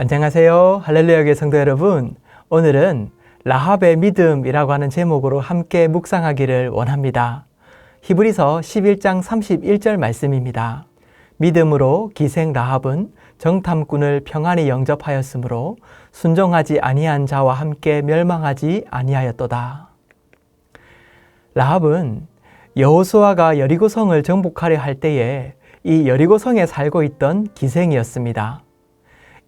안녕하세요. 할렐루야 교회 성도 여러분. 오늘은 라합의 믿음이라고 하는 제목으로 함께 묵상하기를 원합니다. 히브리서 11장 31절 말씀입니다. 믿음으로 기생 라합은 정탐꾼을 평안히 영접하였으므로 순종하지 아니한 자와 함께 멸망하지 아니하였도다. 라합은 여호수아가 여리고성을 정복하려 할 때에 이 여리고성에 살고 있던 기생이었습니다.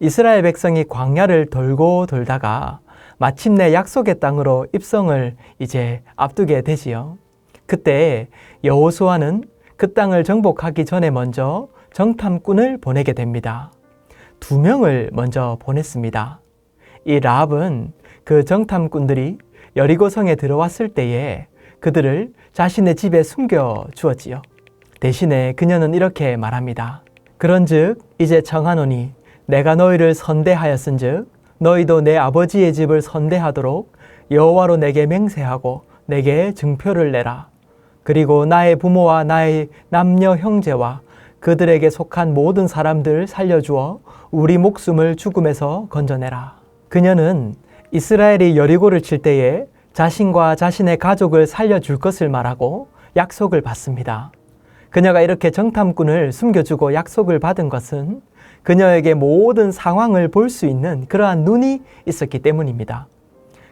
이스라엘 백성이 광야를 돌고 돌다가 마침내 약속의 땅으로 입성을 이제 앞두게 되지요. 그때 여호수아는 그 땅을 정복하기 전에 먼저 정탐꾼을 보내게 됩니다. 2명을 먼저 보냈습니다. 이 라합은 그 정탐꾼들이 여리고성에 들어왔을 때에 그들을 자신의 집에 숨겨 주었지요. 대신에 그녀는 이렇게 말합니다. 그런즉 이제 청하노니 내가 너희를 선대하였은즉 너희도 내 아버지의 집을 선대하도록 여호와로 내게 맹세하고 내게 증표를 내라. 그리고 나의 부모와 나의 남녀 형제와 그들에게 속한 모든 사람들 살려주어 우리 목숨을 죽음에서 건져내라. 그녀는 이스라엘이 여리고를 칠 때에 자신과 자신의 가족을 살려줄 것을 말하고 약속을 받습니다. 그녀가 이렇게 정탐꾼을 숨겨주고 약속을 받은 것은 그녀에게 모든 상황을 볼 수 있는 그러한 눈이 있었기 때문입니다.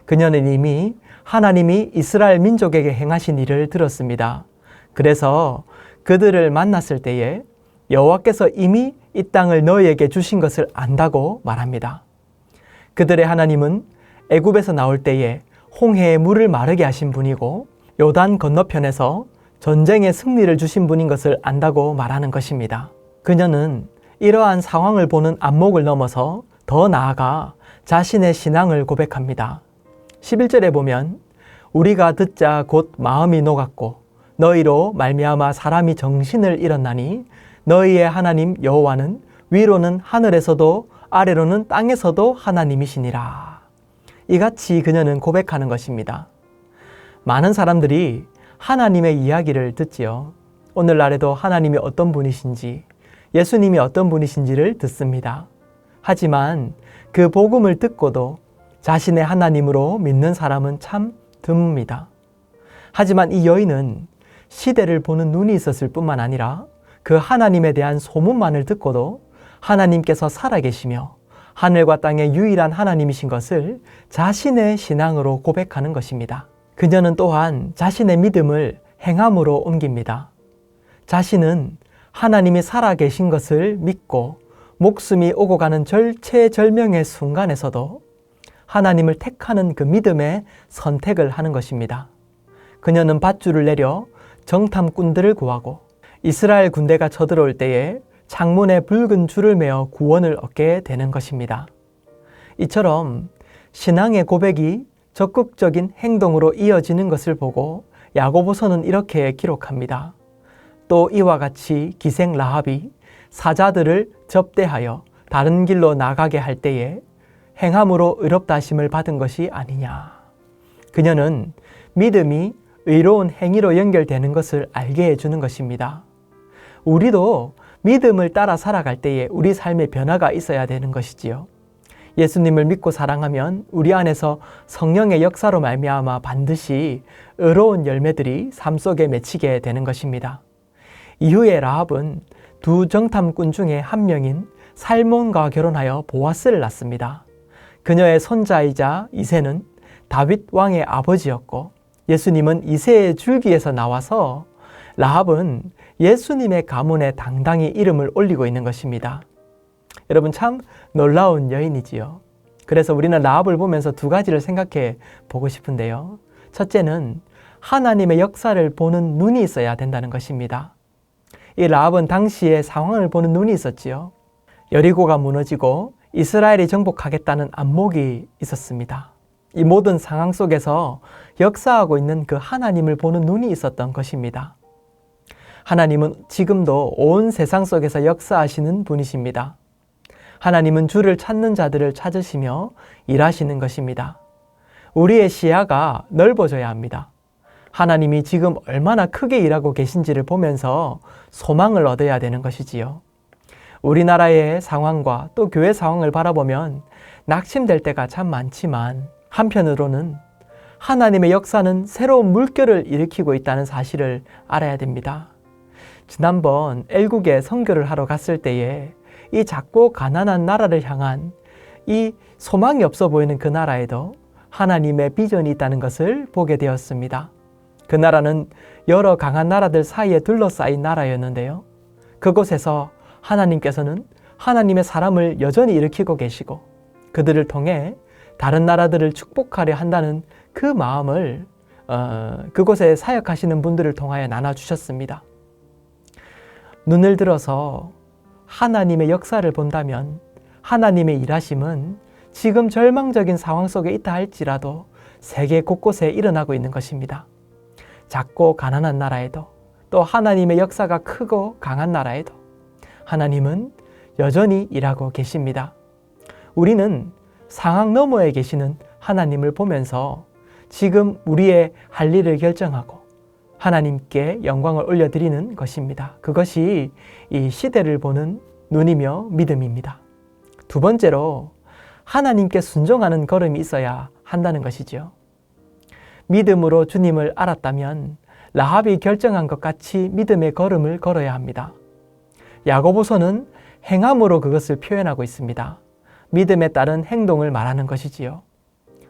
그녀는 이미 하나님이 이스라엘 민족에게 행하신 일을 들었습니다. 그래서 그들을 만났을 때에 여호와께서 이미 이 땅을 너희에게 주신 것을 안다고 말합니다. 그들의 하나님은 애굽에서 나올 때에 홍해의 물을 마르게 하신 분이고 요단 건너편에서 전쟁의 승리를 주신 분인 것을 안다고 말하는 것입니다. 그녀는 이러한 상황을 보는 안목을 넘어서 더 나아가 자신의 신앙을 고백합니다. 11절에 보면 우리가 듣자 곧 마음이 녹았고 너희로 말미암아 사람이 정신을 잃었나니 너희의 하나님 여호와는 위로는 하늘에서도 아래로는 땅에서도 하나님이시니라. 이같이 그녀는 고백하는 것입니다. 많은 사람들이 하나님의 이야기를 듣지요. 오늘날에도 하나님이 어떤 분이신지 예수님이 어떤 분이신지를 듣습니다. 하지만 그 복음을 듣고도 자신의 하나님으로 믿는 사람은 참 드뭅니다. 하지만 이 여인은 시대를 보는 눈이 있었을 뿐만 아니라 그 하나님에 대한 소문만을 듣고도 하나님께서 살아계시며 하늘과 땅의 유일한 하나님이신 것을 자신의 신앙으로 고백하는 것입니다. 그녀는 또한 자신의 믿음을 행함으로 옮깁니다. 자신은 하나님이 살아계신 것을 믿고 목숨이 오고 가는 절체절명의 순간에서도 하나님을 택하는 그 믿음의 선택을 하는 것입니다. 그녀는 밧줄을 내려 정탐꾼들을 구하고 이스라엘 군대가 쳐들어올 때에 창문에 붉은 줄을 매어 구원을 얻게 되는 것입니다. 이처럼 신앙의 고백이 적극적인 행동으로 이어지는 것을 보고 야고보서는 이렇게 기록합니다. 또 이와 같이 기생 라합이 사자들을 접대하여 다른 길로 나가게 할 때에 행함으로 의롭다 하심을 받은 것이 아니냐. 그녀는 믿음이 의로운 행위로 연결되는 것을 알게 해주는 것입니다. 우리도 믿음을 따라 살아갈 때에 우리 삶의 변화가 있어야 되는 것이지요. 예수님을 믿고 사랑하면 우리 안에서 성령의 역사로 말미암아 반드시 의로운 열매들이 삶 속에 맺히게 되는 것입니다. 이후에 라합은 두 정탐꾼 중에 한 명인 살몬과 결혼하여 보아스를 낳습니다. 그녀의 손자이자 이새는 다윗 왕의 아버지였고 예수님은 이새의 줄기에서 나와서 라합은 예수님의 가문에 당당히 이름을 올리고 있는 것입니다. 여러분 참 놀라운 여인이지요. 그래서 우리는 라합을 보면서 두 가지를 생각해 보고 싶은데요. 첫째는 하나님의 역사를 보는 눈이 있어야 된다는 것입니다. 이 라합은 당시의 상황을 보는 눈이 있었지요. 여리고가 무너지고 이스라엘이 정복하겠다는 안목이 있었습니다. 이 모든 상황 속에서 역사하고 있는 그 하나님을 보는 눈이 있었던 것입니다. 하나님은 지금도 온 세상 속에서 역사하시는 분이십니다. 하나님은 주를 찾는 자들을 찾으시며 일하시는 것입니다. 우리의 시야가 넓어져야 합니다. 하나님이 지금 얼마나 크게 일하고 계신지를 보면서 소망을 얻어야 되는 것이지요. 우리나라의 상황과 또 교회 상황을 바라보면 낙심될 때가 참 많지만 한편으로는 하나님의 역사는 새로운 물결을 일으키고 있다는 사실을 알아야 됩니다. 지난번 엘국에 선교를 하러 갔을 때에 이 작고 가난한 나라를 향한 이 소망이 없어 보이는 그 나라에도 하나님의 비전이 있다는 것을 보게 되었습니다. 그 나라는 여러 강한 나라들 사이에 둘러싸인 나라였는데요. 그곳에서 하나님께서는 하나님의 사람을 여전히 일으키고 계시고 그들을 통해 다른 나라들을 축복하려 한다는 그 마음을 그곳에 사역하시는 분들을 통하여 나눠주셨습니다. 눈을 들어서 하나님의 역사를 본다면 하나님의 일하심은 지금 절망적인 상황 속에 있다 할지라도 세계 곳곳에 일어나고 있는 것입니다. 작고 가난한 나라에도 또 하나님의 역사가 크고 강한 나라에도 하나님은 여전히 일하고 계십니다. 우리는 상황 너머에 계시는 하나님을 보면서 지금 우리의 할 일을 결정하고 하나님께 영광을 올려드리는 것입니다. 그것이 이 시대를 보는 눈이며 믿음입니다. 두 번째로 하나님께 순종하는 걸음이 있어야 한다는 것이죠. 믿음으로 주님을 알았다면 라합이 결정한 것 같이 믿음의 걸음을 걸어야 합니다. 야고보서는 행함으로 그것을 표현하고 있습니다. 믿음에 따른 행동을 말하는 것이지요.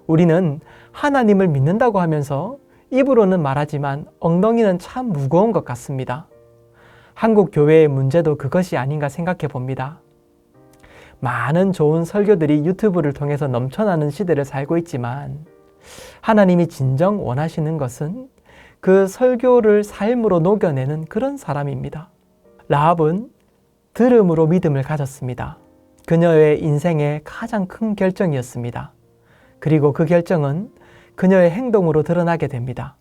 우리는 하나님을 믿는다고 하면서 입으로는 말하지만 엉덩이는 참 무거운 것 같습니다. 한국 교회의 문제도 그것이 아닌가 생각해 봅니다. 많은 좋은 설교들이 유튜브를 통해서 넘쳐나는 시대를 살고 있지만 하나님이 진정 원하시는 것은 그 설교를 삶으로 녹여내는 그런 사람입니다. 라합은 들음으로 믿음을 가졌습니다. 그녀의 인생의 가장 큰 결정이었습니다. 그리고 그 결정은 그녀의 행동으로 드러나게 됩니다.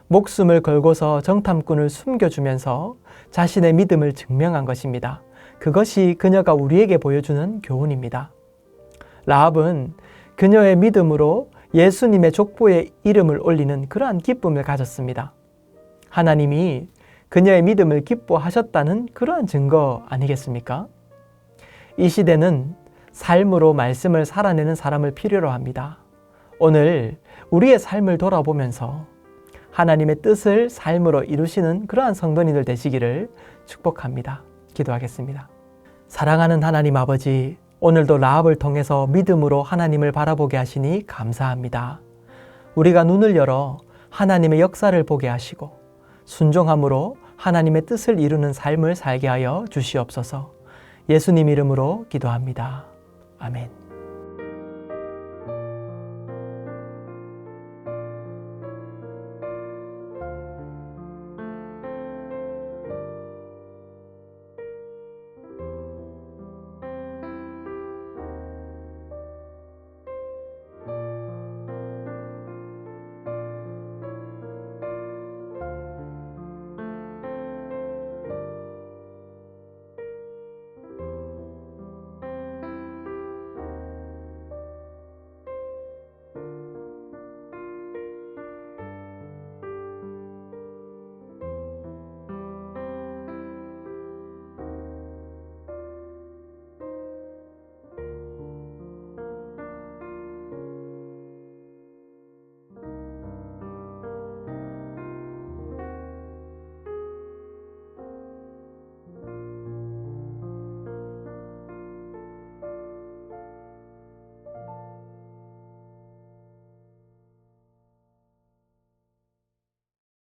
목숨을 걸고서 정탐꾼을 숨겨주면서 자신의 믿음을 증명한 것입니다. 그것이 그녀가 우리에게 보여주는 교훈입니다. 라합은 그녀의 믿음으로 예수님의 족보에 이름을 올리는 그러한 기쁨을 가졌습니다. 하나님이 그녀의 믿음을 기뻐하셨다는 그러한 증거 아니겠습니까? 이 시대는 삶으로 말씀을 살아내는 사람을 필요로 합니다. 오늘 우리의 삶을 돌아보면서 하나님의 뜻을 삶으로 이루시는 그러한 성도님들 되시기를 축복합니다. 기도하겠습니다. 사랑하는 하나님 아버지, 오늘도 라합을 통해서 믿음으로 하나님을 바라보게 하시니 감사합니다. 우리가 눈을 열어 하나님의 역사를 보게 하시고 순종함으로 하나님의 뜻을 이루는 삶을 살게 하여 주시옵소서. 예수님 이름으로 기도합니다. 아멘.